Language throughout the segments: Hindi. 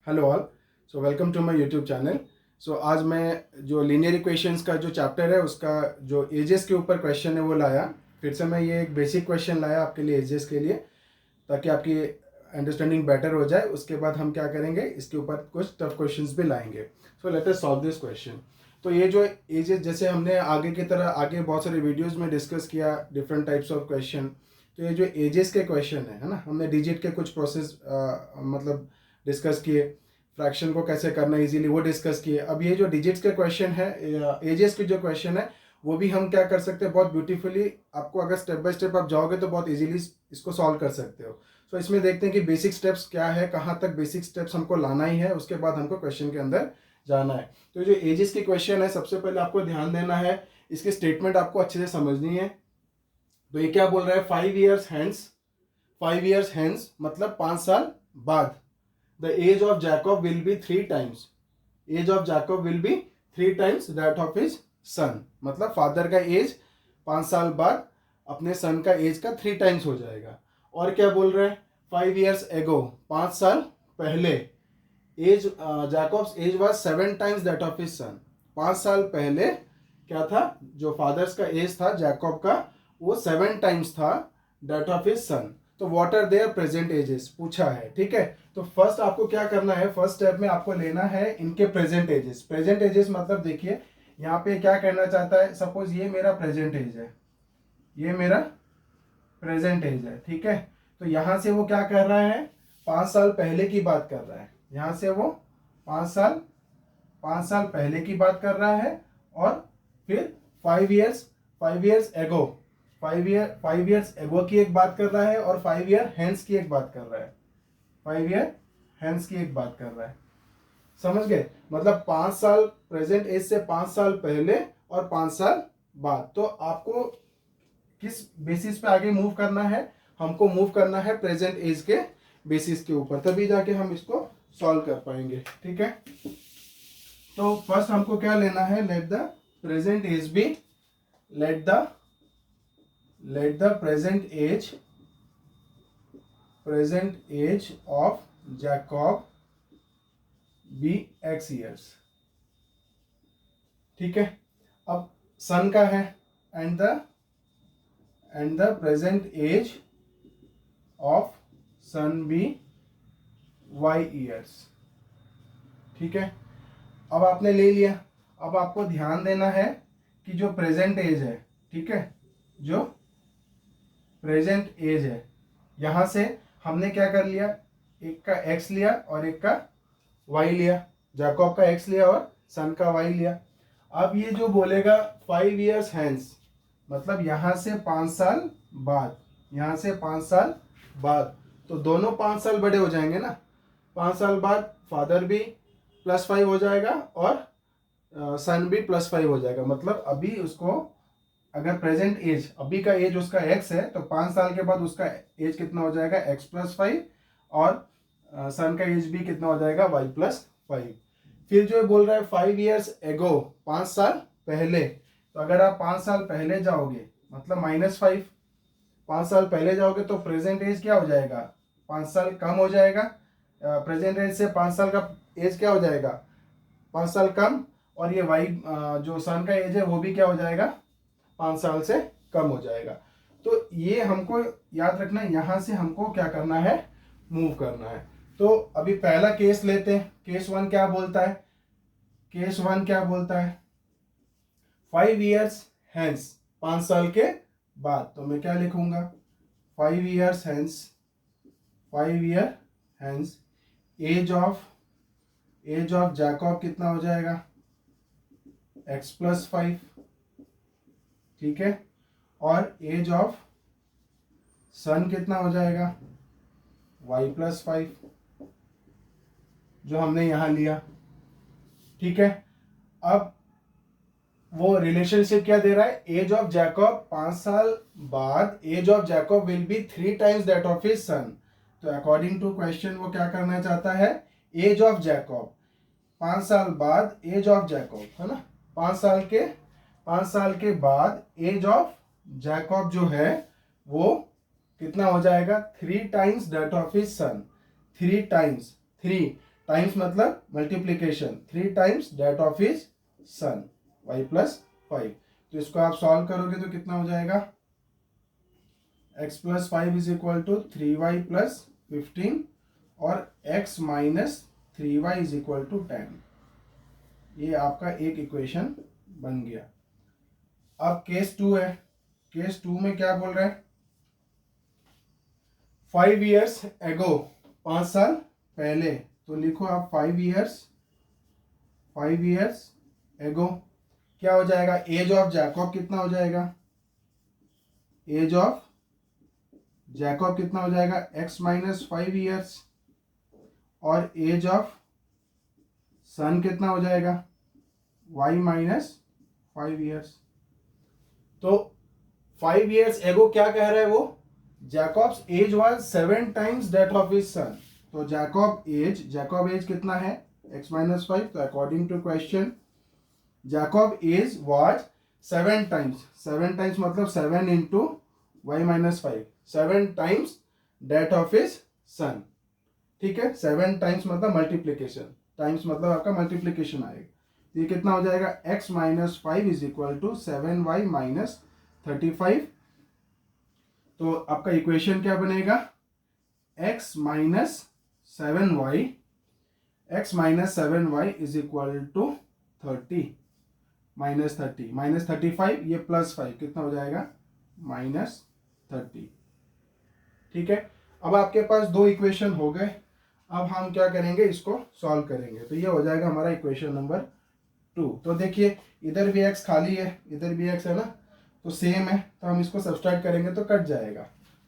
Hello all. So welcome to my YouTube channel. So आज मैं जो लीनियर इक्वेशंस का जो चैप्टर है उसका जो एजेस के ऊपर क्वेश्चन है वो लाया। फिर से मैं ये एक बेसिक क्वेश्चन लाया आपके लिए एजेस के लिए, ताकि आपकी अंडरस्टैंडिंग बेटर हो जाए। उसके बाद हम क्या करेंगे, इसके ऊपर कुछ टफ क्वेश्चंस भी लाएंगे। So let us solve this question. तो ये जो एजेस, जैसे हमने आगे की तरह आगे बहुत सारे वीडियोज़ में डिस्कस किया डिफरेंट टाइप्स ऑफ क्वेश्चन। तो ये जो एजेस के क्वेश्चन है ना, हमने डिजिट के कुछ प्रोसेस मतलब डिस्कस किए। फ्रैक्शन को कैसे करना इजीली वो डिस्कस किए। अब ये जो डिजिट्स के क्वेश्चन है, एजेस के जो क्वेश्चन है, वो भी हम क्या कर सकते हैं बहुत ब्यूटीफुली। आपको अगर स्टेप बाय स्टेप आप जाओगे तो बहुत इजीली इसको सॉल्व कर सकते हो। सो इसमें देखते हैं कि बेसिक स्टेप्स क्या है, कहाँ तक बेसिक स्टेप्स हमको लाना ही है, उसके बाद हमको क्वेश्चन के अंदर जाना है। तो जो एजेस की क्वेश्चन है, सबसे पहले आपको ध्यान देना है, इसकी स्टेटमेंट आपको अच्छे से समझनी है। तो ये क्या बोल रहा है, 5 years hence, 5 years hence मतलब 5 साल बाद, the age of Jacob will be 3 times, age of Jacob will be 3 times that of his son। मतलब फादर का एज 5 साल बाद अपने सन का एज का 3 times हो जाएगा। और क्या बोल रहे हैं, 5 years ago, 5 साल पहले, age Jacob's age was 7 times that of his son. 5 साल पहले क्या था, जो फादर्स का एज था जैकब का, वो 7 times था दैट ऑफ हिज सन। तो what are their present ages पूछा है, ठीक है। तो फर्स्ट आपको क्या करना है, फर्स्ट स्टेप में आपको लेना है इनके प्रेजेंट एजेस। प्रेजेंट एजेस मतलब देखिए यहाँ पे क्या कहना चाहता है, सपोज ये मेरा प्रेजेंट एज है, ये मेरा प्रेजेंट एज है, ठीक है। तो यहाँ से वो क्या कर रहा है, 5 साल पहले की बात कर रहा है। यहाँ से वो 5 साल पहले की बात कर रहा है। और फिर 5 years एगो, 5 years एगो की एक बात कर रहा है, और 5 year हेंस की एक बात कर रहा है, 5 year हेंस की एक बात कर रहा है। समझ गए, मतलब 5 साल प्रेजेंट एज से 5 साल पहले और 5 साल बाद। तो आपको किस बेसिस पे आगे मूव करना है, हमको मूव करना है प्रेजेंट एज के बेसिस के ऊपर, तभी जाके हम इसको सॉल्व कर पाएंगे, ठीक है। तो फर्स्ट हमको क्या लेना है, let the present age be, let the present age of Jacob be x years, ठीक है। अब सन का है, and the present age of son be y years, ठीक है। अब आपने ले लिया। अब आपको ध्यान देना है कि जो प्रेजेंट एज है, ठीक है, जो प्रेजेंट एज है, यहां से हमने क्या कर लिया, एक का x लिया और एक का y लिया, जैकब का x लिया और सन का y लिया। अब ये जो बोलेगा 5 years hence, मतलब यहां से 5 साल बाद, यहां से 5 साल बाद, तो दोनों 5 साल बड़े हो जाएंगे ना। 5 साल बाद फादर भी +5 हो जाएगा और सन भी +5 हो जाएगा। मतलब अभी उसको अगर प्रेजेंट एज, अभी का एज उसका x है, तो 5 साल के बाद उसका एज कितना हो जाएगा, x+5, और सन का एज भी कितना हो जाएगा, y+5। फिर जो बोल रहा है 5 years एगो, 5 साल पहले, तो अगर आप 5 साल पहले जाओगे मतलब -5, 5 साल पहले जाओगे तो प्रेजेंट एज क्या हो जाएगा, 5 साल कम हो जाएगा। प्रेजेंट एज से 5 साल का एज क्या हो जाएगा, 5 साल कम, और ये वाई जो सन का एज है वो भी क्या हो जाएगा, 5 साल से कम हो जाएगा। तो ये हमको याद रखना है, यहाँ से हमको क्या करना है, मूव करना है। तो अभी पहला केस लेते हैं। केस 1 क्या बोलता है, केस 1 क्या बोलता है, 5 years hence, 5 साल के बाद। तो मैं क्या लिखूंगा, 5 years hence, 5 year hence, age of Jacob कितना हो जाएगा, x+5, ठीक है। और एज ऑफ सन कितना हो जाएगा, y+5, जो हमने यहां लिया, ठीक है। अब वो रिलेशनशिप क्या दे रहा है, एज ऑफ जैकब 5 साल बाद, age of Jacob will be 3 times that of his son. तो अकॉर्डिंग टू क्वेश्चन वो क्या करना चाहता है, एज ऑफ जैकब 5 साल बाद, एज ऑफ जैकब है ना, 5 साल के बाद एज ऑफ जैकब जो है वो कितना हो जाएगा, 3 times that of his son. 3 times, 3 times मतलब multiplication, 3 times that of his son y plus 5। तो इसको आप सॉल्व करोगे तो कितना हो जाएगा, x plus 5 is equal to 3y plus 15 और x minus 3y is equal to 10। ये आपका एक इक्वेशन बन गया। अब केस 2 है। केस 2 में क्या बोल रहा है, 5 years ago, 5 साल पहले। तो लिखो आप 5 years ago क्या हो जाएगा, एज ऑफ जैकब कितना हो जाएगा, एज ऑफ जैकब कितना हो जाएगा, x माइनस 5 years और एज ऑफ सन कितना हो जाएगा, y माइनस 5 years। तो 5 years ago क्या कह रहा है वो, Jacob's age was 7 times that of his son. तो जैकब एज कितना है, x माइनस 5। तो according to question Jacob age was 7 times मतलब 7 into y minus 5, 7 times that of his son. ठीक है, 7 टाइम्स मतलब मल्टीप्लीकेशन, टाइम्स मतलब आपका मल्टीप्लीकेशन आएगा। तो ये कितना हो जाएगा, x minus 5 is equal to 7y minus 35। तो आपका इक्वेशन क्या बनेगा, x minus 7y is equal to 30 minus 35, ये प्लस 5 कितना हो जाएगा, माइनस 30। ठीक है, अब आपके पास दो इक्वेशन हो गए। अब हम क्या करेंगे, इसको सॉल्व करेंगे। तो ये हो जाएगा हमारा इक्वेशन नंबर 2। तो देखिए इधर भी x खाली है, इधर भी x है ना, तो सेम है, तो हम इसको सब्सट्रैक्ट करेंगे तो कट जाएगा।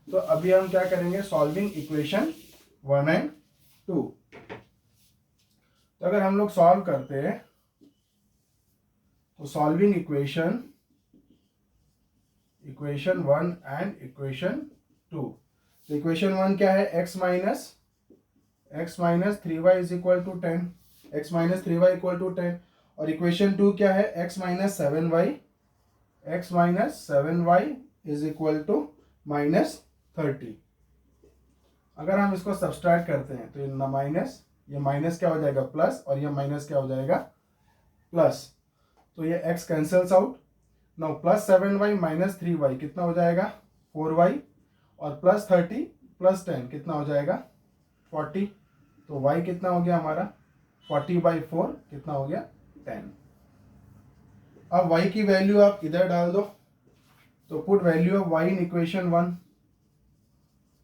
तो अभी हम क्या करेंगे, सॉल्विंग इक्वेशन 1 एंड 2। तो अगर हम लोग सॉल्व करते हैं तो सॉल्विंग इक्वेशन 1 एंड इक्वेशन 2। तो इक्वेशन 1 क्या है, x minus 3y is equal to 10, x minus 3y equal to 10। और इक्वेशन 2 क्या है, x minus 7y is equal to minus 30। अगर हम इसको सब्सट्रैक्ट करते हैं तो ये माइनस क्या हो जाएगा, प्लस, और ये माइनस क्या हो जाएगा, प्लस। तो ये x cancels out. Now plus 7y minus 3y कितना हो जाएगा, 4y, और प्लस 30 प्लस 10 कितना हो जाएगा, 40। तो y कितना हो गया हमारा, 40/4 कितना हो गया, 10। अब y की वैल्यू आप इधर डाल दो। तो put value of y in equation 1,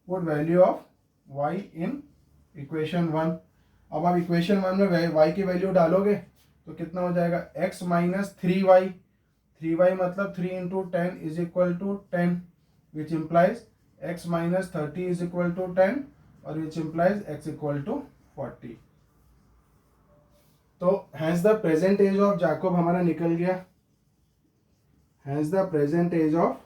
put value of y in equation 1। अब आप इक्वेशन 1 में y की वैल्यू डालोगे तो कितना हो जाएगा, x माइनस 3y मतलब 3 into 10 is equal to 10, which implies x minus 30 is equal to 10, और which implies x equal to 40। तो hence the present age of Jacob हमारा निकल गया। Hence the present age of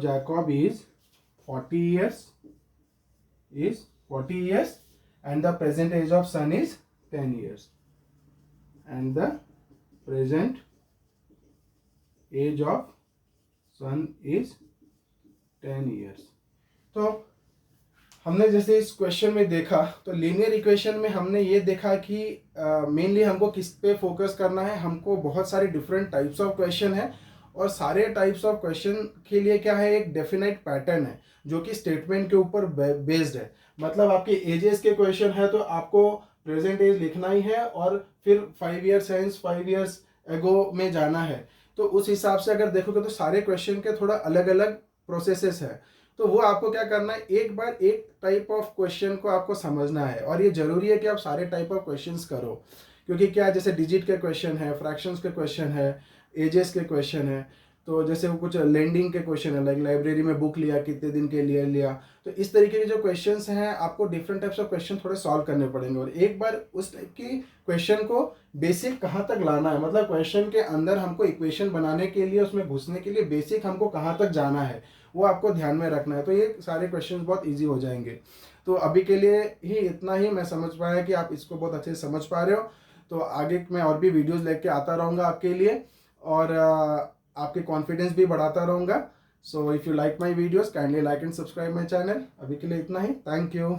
Jacob is 40 years and the present age of son is 10 years, and the present age of son is 10 years। तो हमने जैसे इस क्वेश्चन में देखा, तो लीनियर इक्वेशन में हमने ये देखा कि मेनली हमको किस पे फोकस करना है। हमको बहुत सारे डिफरेंट टाइप्स ऑफ क्वेश्चन है, और सारे टाइप्स ऑफ क्वेश्चन के लिए क्या है, एक डेफिनेट पैटर्न है जो कि स्टेटमेंट के ऊपर बेस्ड है। मतलब आपके एजेस के क्वेश्चन है तो आपको प्रेजेंट एज लिखना ही है, और फिर 5 years hence 5 years ago में जाना है। तो उस हिसाब से अगर देखोगे तो सारे क्वेश्चन के थोड़ा अलग अलग प्रोसेसेस है। तो वो आपको क्या करना है, एक बार एक टाइप ऑफ क्वेश्चन को आपको समझना है, और ये जरूरी है कि आप सारे टाइप ऑफ क्वेश्चंस करो। क्योंकि क्या, जैसे डिजिट के क्वेश्चन है, फ्रैक्शंस के क्वेश्चन है, एजेस के क्वेश्चन है, तो जैसे वो कुछ लेंडिंग के क्वेश्चन है, लाइक लाइब्रेरी में बुक लिया, कितने दिन के लिए लिया। तो इस तरीके के जो क्वेश्चंस हैं, आपको डिफरेंट टाइप्स ऑफ क्वेश्चन थोड़े सॉल्व करने पड़ेंगे। और एक बार उस टाइप की क्वेश्चन को बेसिक कहाँ तक लाना है, मतलब क्वेश्चन के अंदर हमको इक्वेशन बनाने के लिए, उसमें घुसने के लिए बेसिक हमको कहाँ तक जाना है, वो आपको ध्यान में रखना है। तो ये सारे क्वेश्चन बहुत ईजी हो जाएंगे। तो अभी के लिए ही इतना ही मैं समझ पाया कि आप इसको बहुत अच्छे से समझ पा रहे हो। तो आगे मैं और भी वीडियोज़ लेके आता रहूँगा आपके लिए, और आपके कॉन्फिडेंस भी बढ़ाता रहूँगा। So if you like my videos kindly like and subscribe my channel. अभी के लिए इतना ही, थैंक यू।